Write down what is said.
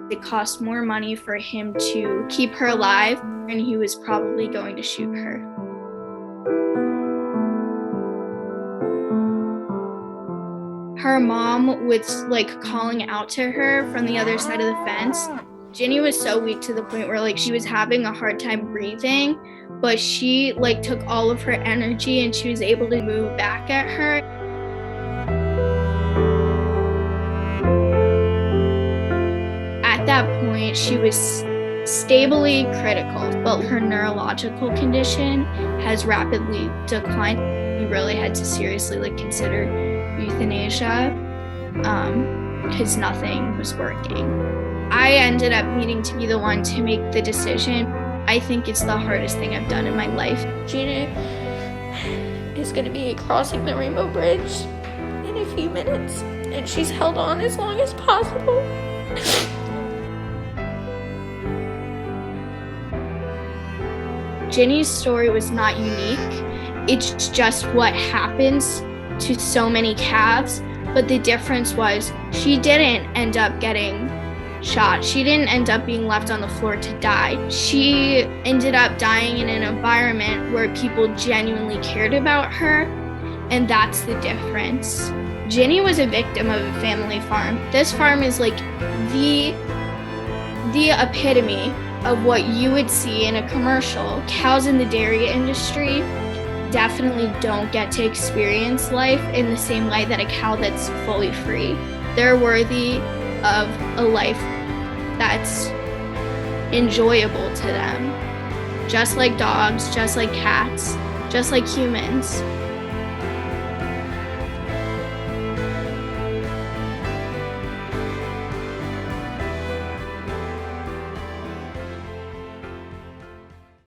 It cost more money for him to keep her alive, and he was probably going to shoot her. Her mom was calling out to her from the other side of the fence. Ginny was so weak to the point where she was having a hard time breathing, but she took all of her energy and she was able to move back at her. At that point, she was stably critical, but her neurological condition has rapidly declined. We really had to seriously consider euthanasia because nothing was working. I ended up needing to be the one to make the decision. I think it's the hardest thing I've done in my life. Ginny is going to be crossing the Rainbow Bridge in a few minutes, and she's held on as long as possible. Ginny's story was not unique. It's just what happens to so many calves, but the difference was she didn't end up getting shot. She didn't end up being left on the floor to die. She ended up dying in an environment where people genuinely cared about her, and that's the difference. Ginny was a victim of a family farm. This farm is the epitome of what you would see in a commercial. Cows in the dairy industry definitely don't get to experience life in the same way that a cow that's fully free. They're worthy of a life that's enjoyable to them, just like dogs, just like cats, just like humans.